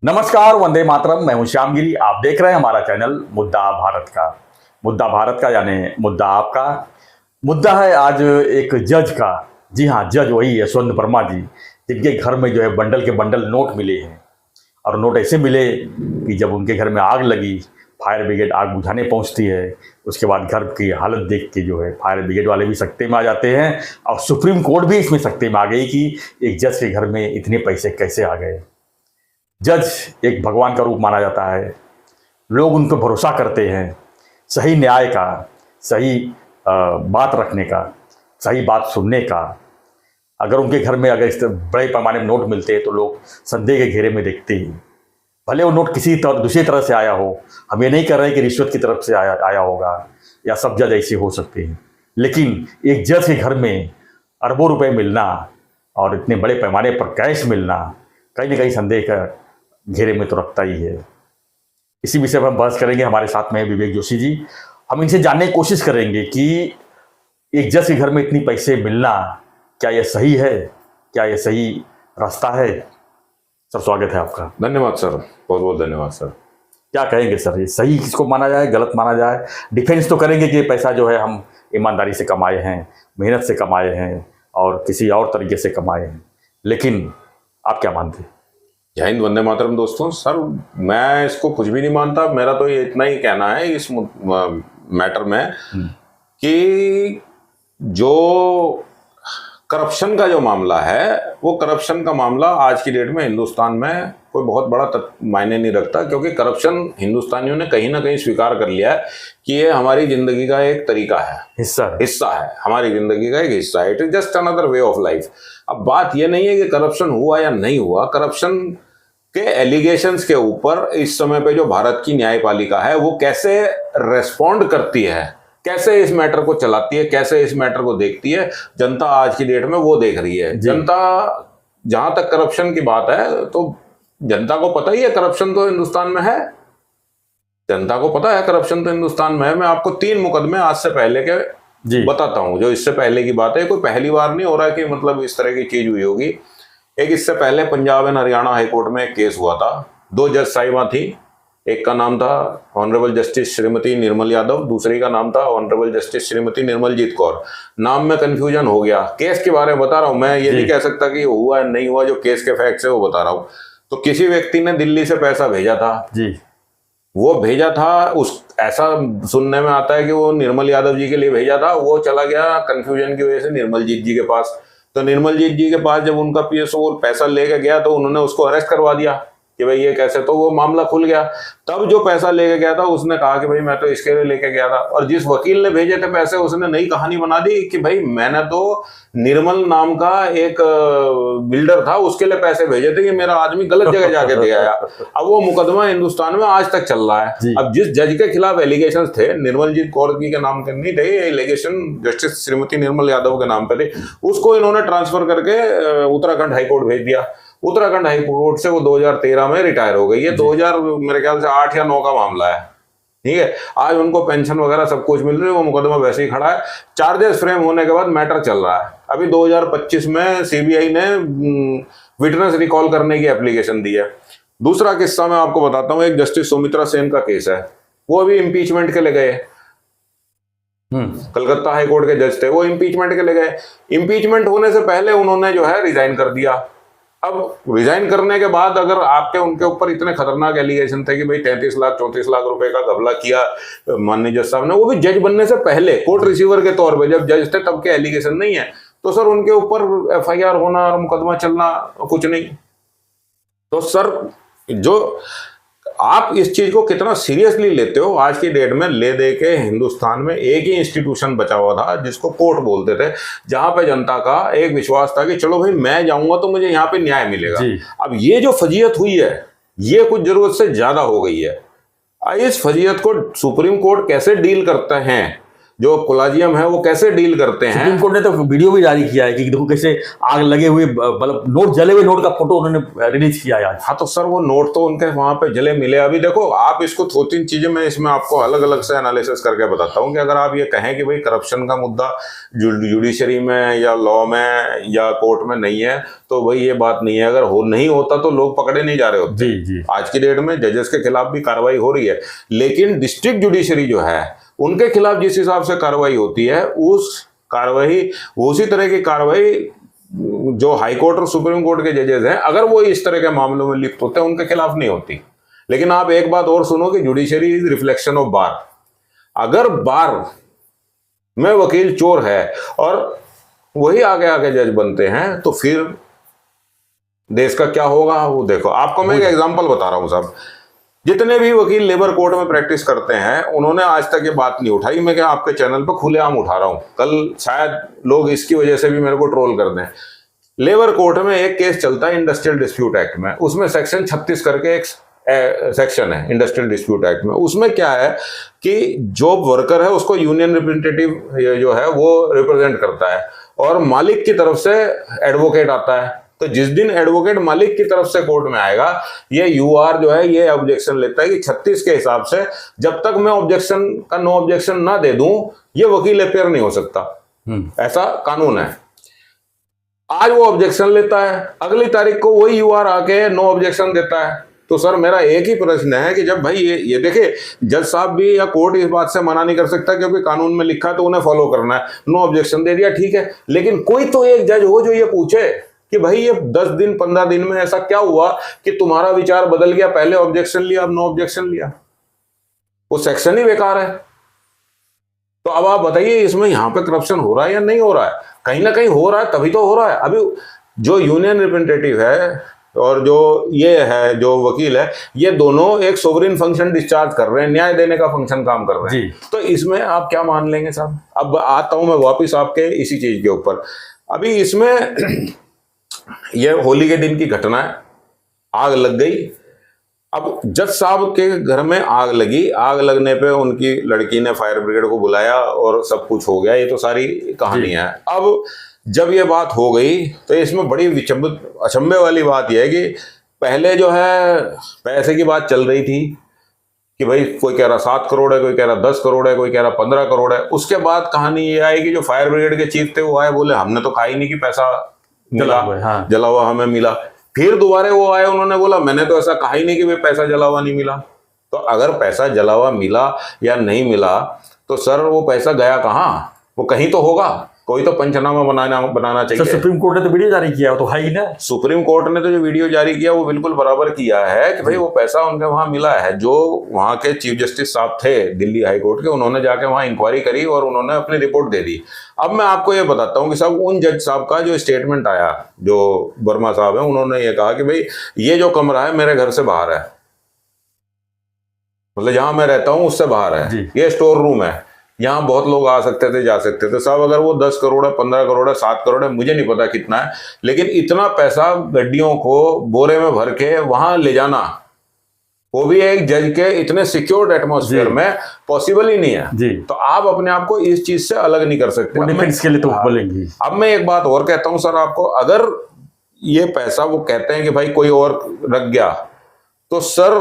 नमस्कार, वंदे मातरम। मैं हूं श्यामगिरी। आप देख रहे हैं हमारा चैनल मुद्दा भारत का। मुद्दा भारत का यानी मुद्दा आपका। मुद्दा है आज एक जज का। जी हाँ, जज वही है स्वर्ण वर्मा जी, जिनके घर में जो है बंडल के बंडल नोट मिले हैं। और नोट ऐसे मिले कि जब उनके घर में आग लगी, फायर ब्रिगेड आग बुझाने पहुंचती है, उसके बाद घर की हालत देख के जो है फायर ब्रिगेड वाले भी सकते में आ जाते हैं। और सुप्रीम कोर्ट भी इसमें सकते में आ गई कि एक जज के घर में इतने पैसे कैसे आ गए। जज एक भगवान का रूप माना जाता है। लोग उन पर भरोसा करते हैं, सही न्याय का, सही बात रखने का, सही बात सुनने का। अगर उनके घर में अगर इस बड़े पैमाने में नोट मिलते हैं तो लोग संदेह के घेरे में देखते हैं। भले वो नोट किसी दूसरी तरह से आया हो, हम ये नहीं कर रहे कि रिश्वत की तरफ से आया होगा या सब जज ऐसे हो सकते हैं, लेकिन एक जज के घर में अरबों रुपए मिलना और इतने बड़े पैमाने पर कैश मिलना कहीं ना कहीं संदेह का घेरे में तो रखता ही है। इसी विषय पर हम बहस करेंगे। हमारे साथ में विवेक जोशी जी। हम इनसे जानने की कोशिश करेंगे कि एक जज के घर में इतनी पैसे मिलना, क्या यह सही है, क्या यह सही रास्ता है? सर, स्वागत है आपका। धन्यवाद सर, बहुत बहुत धन्यवाद सर। क्या कहेंगे सर, ये सही किसको माना जाए, गलत माना जाए? डिफेंस तो करेंगे कि ये पैसा जो है हम ईमानदारी से कमाए हैं, मेहनत से कमाए हैं और किसी और तरीके से कमाए हैं, लेकिन आप क्या मानते हैं? जय हिंद, वंदे मातरम। दोस्तों, सर मैं इसको कुछ भी नहीं मानता। मेरा तो ये इतना ही कहना है इस मैटर में कि जो करप्शन का जो मामला है, वो करप्शन का मामला आज की डेट में हिंदुस्तान में कोई बहुत बड़ा मायने नहीं रखता, क्योंकि करप्शन हिंदुस्तानियों ने कहीं ना कहीं स्वीकार कर लिया है कि ये हमारी जिंदगी का एक तरीका है, हिस्सा है, हमारी जिंदगी का एक हिस्सा है। It is just another way of life. अब बात ये नहीं है कि करप्शन हुआ या नहीं हुआ। करप्शन के एलिगेशंस के ऊपर इस समय पे जो भारत की न्यायपालिका है वो कैसे रेस्पॉन्ड करती है, कैसे इस मैटर को चलाती है, कैसे इस मैटर को देखती है, जनता आज की डेट में वो देख रही है। जनता, जहां तक करप्शन की बात है तो जनता को पता ही है करप्शन तो हिंदुस्तान में है। जनता को पता है करप्शन तो हिंदुस्तान में है। मैं आपको 3 मुकदमे आज से पहले के बताता हूं, जो इससे पहले की बात है। कोई पहली बार नहीं हो रहा है कि मतलब इस तरह की चीज हुई होगी। एक इससे पहले पंजाब एंड हरियाणा हाईकोर्ट में एक केस हुआ था। 2 जज साहिबा थी। एक का नाम था ऑनरेबल जस्टिस श्रीमती निर्मल यादव, दूसरी का नाम था ऑनरेबल जस्टिस श्रीमती निर्मलजीत कौर। नाम में कंफ्यूजन हो गया। केस के बारे में बता रहा हूं मैं, ये नहीं कह सकता कि हुआ है नहीं हुआ। जो केस के फैक्ट्स है वो बता रहा हूं। तो किसी व्यक्ति ने दिल्ली से पैसा भेजा था जी। वो भेजा था, उस ऐसा सुनने में आता है कि वो निर्मल यादव जी के लिए भेजा था। वो चला गया कंफ्यूजन की वजह से निर्मलजीत जी के पास। तो निर्मलजीत जी के पास जब उनका पीएसओ पैसा लेके गया तो उन्होंने उसको अरेस्ट करवा दिया कि भाई ये कैसे। तो वो मामला खुल गया। तब जो पैसा लेके गया था उसने कहा कि भाई मैं तो इसके लिए लेके गया था। और जिस वकील ने भेजे थे पैसे, उसने नई कहानी बना दी कि भाई मैंने तो निर्मल नाम का एक बिल्डर था, उसके लिए पैसे भेजे थे, कि मेरा आदमी गलत जगह जाके दे आया। अब वो मुकदमा हिंदुस्तान में आज तक चल रहा है। अब जिस जज के खिलाफ एलिगेशन थे, निर्मलजीत कौर जी के नाम के नहीं थे एलिगेशन, जस्टिस श्रीमती निर्मल यादव के नाम पे थे, उसको इन्होंने ट्रांसफर करके उत्तराखंड हाईकोर्ट भेज दिया। उत्तराखंड हाईकोर्ट से वो 2013 में रिटायर हो गई। ये 2000 मेरे ख्याल से 8 या 9 का मामला है। ठीक है, आज उनको पेंशन वगैरह सब कुछ मिल रही है। वो मुकदमा वैसे ही खड़ा है। चार्जेस फ्रेम होने के बाद मैटर चल रहा है। अभी 2025 में सीबीआई ने विटनेस रिकॉल करने की एप्लीकेशन दी है। दूसरा किस्सा मैं आपको बताता हूँ। एक जस्टिस सुमित्रा सेन का केस है। वो अभी इम्पीचमेंट के लिए गए। कलकत्ता हाईकोर्ट के जज थे, वो इम्पीचमेंट के लिए गए। इम्पीचमेंट होने से पहले उन्होंने जो है रिजाइन कर दिया। अब रिजाइन करने के बाद अगर आपके उनके ऊपर इतने खतरनाक एलिगेशन थे कि भाई 33 लाख 34 लाख रुपए का घपला किया माननीय जज साहब ने, वो भी जज बनने से पहले कोर्ट रिसीवर के तौर पे, जब जज थे तब के एलिगेशन नहीं है, तो सर उनके ऊपर एफआईआर होना और मुकदमा चलना कुछ नहीं। तो सर जो आप इस चीज को कितना सीरियसली लेते हो, आज की डेट में ले दे के हिंदुस्तान में एक ही इंस्टीट्यूशन बचा हुआ था जिसको कोर्ट बोलते थे, जहां पे जनता का एक विश्वास था कि चलो भाई मैं जाऊंगा तो मुझे यहाँ पे न्याय मिलेगा। अब ये जो फजीयत हुई है, ये कुछ जरूरत से ज्यादा हो गई है। इस फजीयत को सुप्रीम कोर्ट कैसे डील करते हैं, जो कोलाजियम है वो कैसे डील करते हैं। सुप्रीम कोर्ट ने तो वीडियो भी जारी किया है कि देखो कैसे आग लगे हुए, मतलब नोट, जले हुए नोट का फोटो उन्होंने रिलीज किया है आज। हाँ तो सर वो नोट तो उनके वहां पे जले मिले। अभी देखो आप इसको 2-3 चीजें मैं इसमें आपको अलग अलग से एनालिसिस करके बताता हूँ कि अगर आप ये कहें कि भाई करप्शन का मुद्दा जुडिशरी में या लॉ में या कोर्ट में नहीं है, तो भाई ये बात नहीं है। अगर नहीं होता तो लोग पकड़े नहीं जा रहे होते। जी जी, आज की डेट में जजेस के खिलाफ भी कार्रवाई हो रही है, लेकिन डिस्ट्रिक्ट जुडिशरी जो है उनके खिलाफ जिस हिसाब से कार्रवाई होती है, उस कार्रवाई, उसी तरह की कार्रवाई जो हाई कोर्ट और सुप्रीम कोर्ट के जजेस हैं, अगर वो इस तरह के मामलों में लिप्त होते हैं, उनके खिलाफ नहीं होती। लेकिन आप एक बात और सुनो कि जुडिशरी इज रिफ्लेक्शन ऑफ बार। अगर बार में वकील चोर है और वही आगे आगे जज बनते हैं, तो फिर देश का क्या होगा वो देखो। आपको मैं एक एग्जांपल बता रहा हूं साहब, जितने भी वकील लेबर कोर्ट में प्रैक्टिस करते हैं उन्होंने आज तक ये बात नहीं उठाई। मैं क्या आपके चैनल पर खुलेआम उठा रहा हूं, कल शायद लोग इसकी वजह से भी मेरे को ट्रोल कर दें। लेबर कोर्ट में एक केस चलता है इंडस्ट्रियल डिस्प्यूट एक्ट में, उसमें सेक्शन 36 करके एक सेक्शन है इंडस्ट्रियल डिस्प्यूट एक्ट में। उसमें क्या है कि जो वर्कर है उसको यूनियन रिप्रेजेंटेटिव जो है वो रिप्रेजेंट करता है और मालिक की तरफ से एडवोकेट आता है। तो जिस दिन एडवोकेट मालिक की तरफ से कोर्ट में आएगा, ये यूआर जो है ये ऑब्जेक्शन लेता है कि 36 के हिसाब से जब तक मैं ऑब्जेक्शन का नो ऑब्जेक्शन ना दे दूं, ये वकील अपेयर नहीं हो सकता। ऐसा कानून है। आज वो ऑब्जेक्शन लेता है, अगली तारीख को वही यूआर आके नो ऑब्जेक्शन देता है। तो सर मेरा एक ही प्रश्न है कि जब भाई ये देखिए, जज साहब भी या कोर्ट इस बात से मना नहीं कर सकता क्योंकि कानून में लिखा है तो उन्हें फॉलो करना है। नो ऑब्जेक्शन दे दिया, ठीक है, लेकिन कोई तो एक जज हो जो ये पूछे कि भाई ये 10 दिन 15 दिन में ऐसा क्या हुआ कि तुम्हारा विचार बदल गया, पहले ऑब्जेक्शन लिया अब नो ऑब्जेक्शन लिया। वो सेक्शन ही बेकार है। तो अब आप बताइए इसमें यहां पे करप्शन हो रहा है या नहीं हो रहा है? कहीं ना कहीं हो रहा है, तभी तो हो रहा है। अभी जो यूनियन रिप्रेजेंटेटिव है और जो ये है जो वकील है, ये दोनों एक सोवरेन फंक्शन डिस्चार्ज कर रहे हैं, न्याय देने का फंक्शन काम कर रहे हैं। तो इसमें आप क्या मान लेंगे साहब? अब आता हूं मैं वापिस आपके इसी चीज के ऊपर। अभी इसमें ये होली के दिन की घटना है, आग लग गई। अब जज साहब के घर में आग लगी, आग लगने पे उनकी लड़की ने फायर ब्रिगेड को बुलाया और सब कुछ हो गया। ये तो सारी कहानी है। अब जब ये बात हो गई तो इसमें बड़ी अचंभे वाली बात यह है कि पहले जो है पैसे की बात चल रही थी कि भाई कोई कह रहा 7 करोड़ है, कोई कह रहा 10 करोड़ है, कोई कह रहा 15 करोड़ है। उसके बाद कहानी ये आई कि जो फायर ब्रिगेड के चीफ थे वो आए, बोले हमने तो कहा ही नहीं कि पैसा मिला, जला हुआ हमें मिला। फिर दोबारा वो आए, उन्होंने बोला मैंने तो ऐसा कहा ही नहीं कि भाई पैसा जला हुआ नहीं मिला। तो अगर पैसा जला हुआ मिला या नहीं मिला तो सर वो पैसा गया कहाँ? वो कहीं तो होगा, कोई तो पंचनामा बनाना चाहिए। सुप्रीम कोर्ट ने तो वीडियो जारी किया, तो है ही ना। सुप्रीम कोर्ट ने तो जो वीडियो जारी किया वो बिल्कुल बराबर किया है कि भाई वो पैसा उनके वहां मिला है। जो वहां के चीफ जस्टिस साहब थे दिल्ली हाई कोर्ट के, उन्होंने जाके वहां इंक्वायरी करी और उन्होंने अपनी रिपोर्ट दे दी। अब मैं आपको ये बताता हूँ कि साहब उन जज साहब का जो स्टेटमेंट आया, जो वर्मा साहब है, उन्होंने ये कहा कि भाई ये जो कमरा है मेरे घर से बाहर है, मतलब जहां मैं रहता हूं उससे बाहर है, ये स्टोर रूम है, यहाँ बहुत लोग आ सकते थे जा सकते थे। साहब अगर वो 10 करोड़ है, 15 करोड़ है, 7 करोड़ है, मुझे नहीं पता कितना है, लेकिन इतना पैसा गड्डियों को बोरे में भर के वहां ले जाना, वो भी एक जज के इतने सिक्योर्ड एटमॉस्फेयर में पॉसिबल ही नहीं है जी। तो आप अपने आप को इस चीज से अलग नहीं कर सकते। डिफेंस के लिए तो बोलेंगे। अब मैं एक बात और कहता हूं सर आपको, अगर ये पैसा वो कहते हैं कि भाई कोई और रख गया, तो सर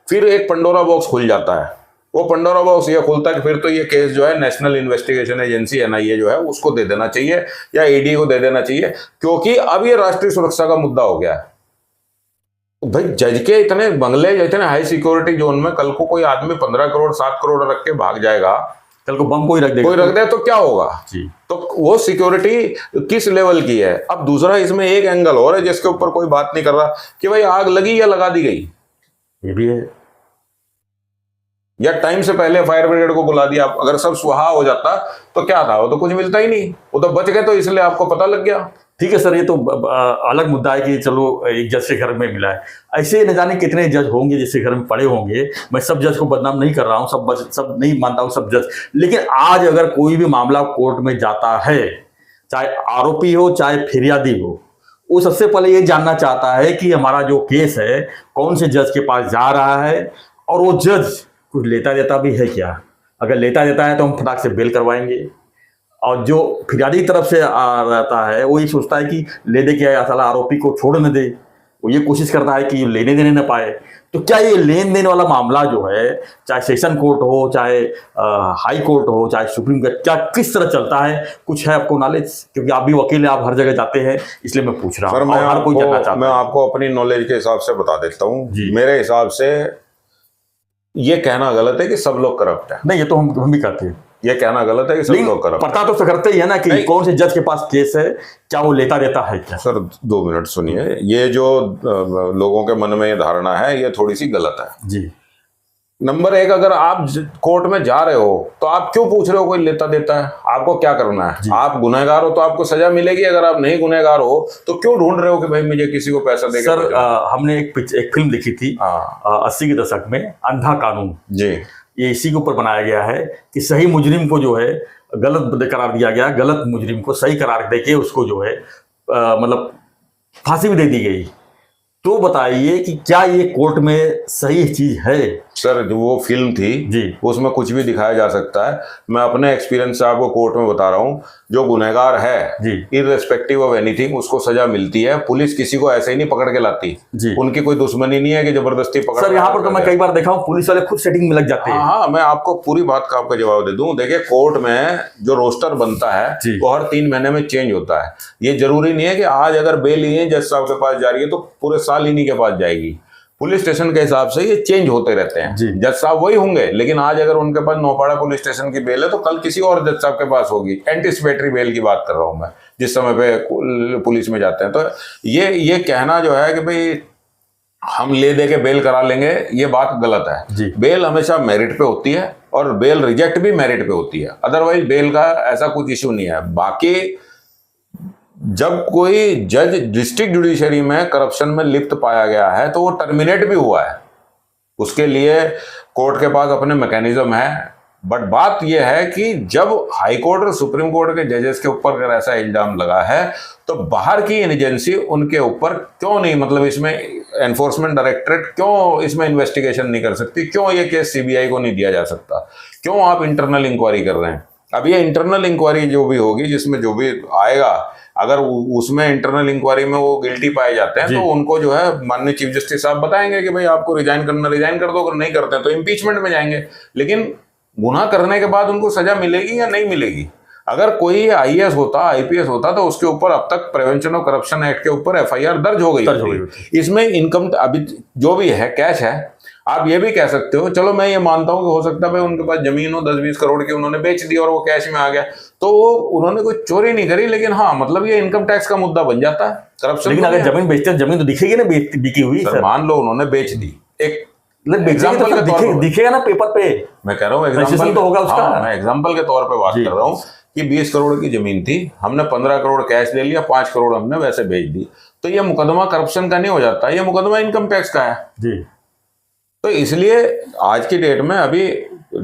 फिर एक पंडोरा बॉक्स खुल जाता है। वो पंडोरा बॉक्स ये खुलता है कि फिर तो ये केस जो है नेशनल इन्वेस्टिगेशन एजेंसी NIA जो है उसको दे देना चाहिए या ED को दे देना चाहिए, क्योंकि अब ये राष्ट्रीय सुरक्षा का मुद्दा हो गया है। भाई जज के इतने बंगले, इतने हाई सिक्योरिटी जोन में कल को कोई आदमी 15 करोड़ 7 करोड़ रख के भाग जाएगा, कल को बम कोई रख दे तो क्या होगा जी। तो वो सिक्योरिटी किस लेवल की है? अब दूसरा इसमें एक एंगल और है जिसके ऊपर कोई बात नहीं कर रहा कि भाई आग लगी या लगा दी गई, ये भी है, या टाइम से पहले फायर ब्रिगेड को बुला दिया। अगर सब सुहा हो जाता तो क्या था? वो तो कुछ मिलता ही नहीं, वो तो बच गए, तो इसलिए आपको पता लग गया। ठीक है सर, ये तो अलग मुद्दा है कि चलो एक जज के घर में मिला है। ऐसे न जाने कितने जज होंगे जिसके घर में पड़े होंगे। मैं सब जज को बदनाम नहीं कर रहा हूँ, सब नहीं मानता हूँ सब जज, लेकिन आज अगर कोई भी मामला कोर्ट में जाता है, चाहे आरोपी हो चाहे फिरियादी हो, वो सबसे पहले ये जानना चाहता है कि हमारा जो केस है कौन से जज के पास जा रहा है और वो जज कुछ लेता देता भी है क्या। अगर लेता देता है तो हम फटाक से बेल करवाएंगे। और जो फिरियादी की तरफ से रहता है वो ये सोचता है कि ले दे के साला आरोपी को छोड़ न दे, वो ये कोशिश करता है कि लेने देने न पाए। तो क्या ये लेन देन वाला मामला जो है, चाहे सेशन कोर्ट हो, चाहे हाई कोर्ट हो, चाहे सुप्रीम कोर्ट, क्या किस तरह चलता है? कुछ है आपको नॉलेज? क्योंकि आप भी वकील हैं, आप हर जगह जाते हैं, इसलिए मैं पूछ रहा सर, हूँ। हर कोई जानना चाहता है। मैं आपको अपनी नॉलेज के हिसाब से बता देता हूँ। जी। मेरे हिसाब से ये कहना गलत है कि सब लोग करप्ट है। नहीं, ये तो हम भी कहते हैं। ये कहना गलत है कि सब लोग करप्ट पता तो करते ही है ना कि कौन से जज के पास केस है, क्या वो लेता देता है क्या? सर 2 मिनट सुनिए, ये जो लोगों के मन में ये धारणा है ये थोड़ी सी गलत है। जी। नंबर 1, अगर आप कोर्ट में जा रहे हो तो आप क्यों पूछ रहे हो कोई लेता देता है? आपको क्या करना है? आप गुनहगार हो तो आपको सजा मिलेगी। अगर आप नहीं गुनहगार हो तो क्यों ढूंढ रहे हो कि भाई मुझे किसी को पैसा देके? सर हमने एक फिल्म देखी थी 80 के दशक में, अंधा कानून जी। ये इसी के ऊपर बनाया गया है कि सही मुजरिम को जो है गलत करार दिया गया, गलत मुजरिम को सही करार देके उसको जो है मतलब फांसी भी दे दी गई। तो बताइए कि क्या ये कोर्ट में सही चीज है? सर वो फिल्म थी जी, उसमें कुछ भी दिखाया जा सकता है। मैं अपने एक्सपीरियंस से आपको कोर्ट में बता रहा हूँ, जो गुनहगार है इररिस्पेक्टिव ऑफ एनीथिंग उसको सजा मिलती है। पुलिस किसी को ऐसे ही नहीं पकड़ के लाती जी। उनकी कोई दुश्मनी नहीं है कि जबरदस्ती पकड़। सर यहाँ पर तो मैं कई बार देखा हूँ पुलिस वाले खुद सेटिंग में लग जाते हैं। हाँ, मैं आपको पूरी बात का आपका जवाब दे दूं। देखिए, कोर्ट में जो रोस्टर बनता है वो हर 3 महीने में चेंज होता है। ये जरूरी नहीं है कि आज अगर बेल ही जज साहब के पास जा रही है तो पूरे साल इन्हीं के पास जाएगी। पुलिस स्टेशन के हिसाब से ये चेंज होते रहते हैं। जज साहब वही होंगे, लेकिन आज अगर उनके पास नौपाड़ा पुलिस स्टेशन की बेल है तो कल किसी और जज साहब के पास होगी। एंटिसिपेटरी बेल की बात कर रहा हूं मैं, जिस समय पे पुलिस में जाते हैं। तो ये कहना जो है कि भाई हम ले दे के बेल करा लेंगे, ये बात गलत है। बेल हमेशा मेरिट पे होती है और बेल रिजेक्ट भी मेरिट पे होती है। अदरवाइज बेल का ऐसा कुछ इश्यू नहीं है। बाकी जब कोई जज डिस्ट्रिक्ट जुडिशरी में करप्शन में लिप्त पाया गया है तो वो टर्मिनेट भी हुआ है। उसके लिए कोर्ट के पास अपने मैकेनिज्म है। बट बात यह है कि जब हाई कोर्ट और सुप्रीम कोर्ट के जजेस के ऊपर अगर ऐसा इल्जाम लगा है तो बाहर की एजेंसी उनके ऊपर क्यों नहीं, मतलब इसमें एनफोर्समेंट डायरेक्टरेट क्यों इसमें इन्वेस्टिगेशन नहीं कर सकती? क्यों ये केस सीबीआई को नहीं दिया जा सकता? क्यों आप इंटरनल इंक्वायरी कर रहे हैं? अब ये इंटरनल इंक्वायरी जो भी होगी, जिसमें जो भी आएगा, अगर उसमें इंटरनल इंक्वायरी में वो गिल्टी पाए जाते हैं तो उनको जो है माननीय चीफ जस्टिस साहब बताएंगे कि भाई आपको रिजाइन करना रिजाइन कर दो। अगर नहीं करते हैं तो इम्पीचमेंट में जाएंगे। लेकिन गुनाह करने के बाद उनको सजा मिलेगी या नहीं मिलेगी? अगर कोई आईएएस होता, आईपीएस होता तो उसके ऊपर अब तक प्रिवेंशन ऑफ करप्शन एक्ट के ऊपर एफआईआर दर्ज हो गई। इसमें इनकम अभी जो भी है कैश है। आप ये भी कह सकते हो, चलो मैं ये मानता हूं कि हो सकता है उनके पास जमीन हो 10-20 करोड़ की, उन्होंने बेच दी और वो कैश में आ गया, तो उन्होंने कोई चोरी नहीं करी। लेकिन हाँ, मतलब ये इनकम टैक्स का मुद्दा बन जाता है करप्शन। लेकिन अगर जमीन बेचते हैं, जमीन तो दिखेगी ना बिकी हुई। सर मान लो उन्होंने बेच दी, एक एग्जाम्पल के तौर पर दिखेगा ना पेपर पे। मैं कह रहा हूँ एग्जाम्पल तो होगा उसका। मैं एग्जाम्पल के तौर पे बात कर रहा हूँ कि 20 करोड़ की जमीन थी, हमने 15 करोड़ कैश ले लिया, 5 करोड़ हमने वैसे बेच दी, तो ये मुकदमा करप्शन का नहीं हो जाता, ये मुकदमा इनकम टैक्स का है जी। तो इसलिए आज की डेट में अभी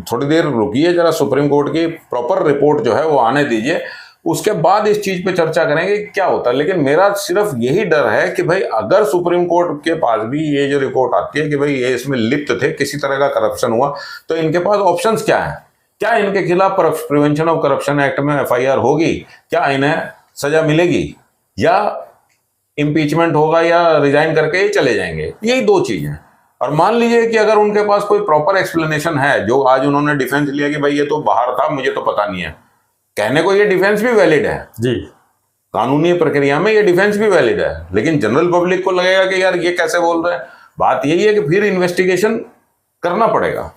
थोड़ी देर रुकिए जरा, सुप्रीम कोर्ट की प्रॉपर रिपोर्ट जो है वो आने दीजिए, उसके बाद इस चीज पे चर्चा करेंगे क्या होता है। लेकिन मेरा सिर्फ यही डर है कि भाई अगर सुप्रीम कोर्ट के पास भी ये जो रिपोर्ट आती है कि भाई ये इसमें लिप्त थे, किसी तरह का करप्शन हुआ, तो इनके पास ऑप्शंस क्या है? क्या इनके खिलाफ प्रिवेंशन ऑफ करप्शन एक्ट में एफआईआर होगी? क्या इन्हें सजा मिलेगी? या इम्पीचमेंट होगा या रिजाइन करके ही चले जाएंगे? यही 2 चीज हैं। और मान लीजिए कि अगर उनके पास कोई प्रॉपर एक्सप्लेनेशन है, जो आज उन्होंने डिफेंस लिया कि भाई ये तो बाहर था, मुझे तो पता नहीं है, कहने को ये डिफेंस भी वैलिड है जी, कानूनी प्रक्रिया में ये डिफेंस भी वैलिड है। लेकिन जनरल पब्लिक को लगेगा कि यार ये कैसे बोल रहे हैं। बात यही है कि फिर इन्वेस्टिगेशन करना पड़ेगा।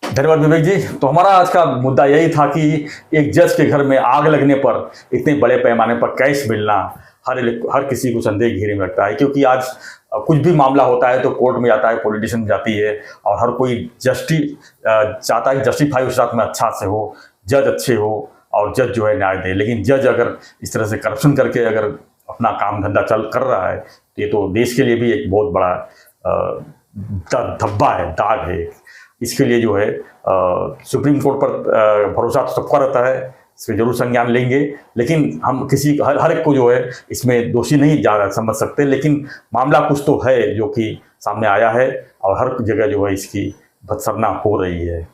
धन्यवाद विवेक जी। तो हमारा आज का मुद्दा यही था कि एक जज के घर में आग लगने पर इतने बड़े पैमाने पर कैश मिलना हर किसी को संदेह घेरे में रखता है। क्योंकि आज कुछ भी मामला होता है तो कोर्ट में जाता है, पॉलिटिशियन जाती है, और हर कोई चाहता है जस्टिफाई उस रात में अच्छा से हो, जज अच्छे हो और जज जो है न्याय दे। लेकिन जज अगर इस तरह से करप्शन करके अगर अपना काम धंधा कर रहा है तो ये तो देश के लिए भी एक बहुत बड़ा धब्बा है, दाग है। इसके लिए जो है सुप्रीम कोर्ट पर भरोसा तो सबका रहता है, इसमें जरूर संज्ञान लेंगे। लेकिन हम किसी हर एक को जो है इसमें दोषी नहीं ज़्यादा समझ सकते। लेकिन मामला कुछ तो है जो कि सामने आया है और हर जगह जो है इसकी भत्सरना हो रही है।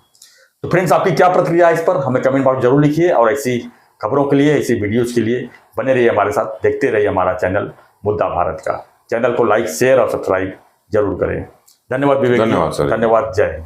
तो फ्रेंड्स, आपकी क्या प्रतिक्रिया है इस पर, हमें कमेंट बॉक्स जरूर लिखिए, और ऐसी खबरों के लिए, ऐसी वीडियोस के लिए बने रहिए हमारे साथ, देखते रहिए हमारा चैनल मुद्दा भारत का। चैनल को लाइक, शेयर और सब्सक्राइब जरूर करें। धन्यवाद विवेक जी। धन्यवाद सर। धन्यवाद। जय हिंद।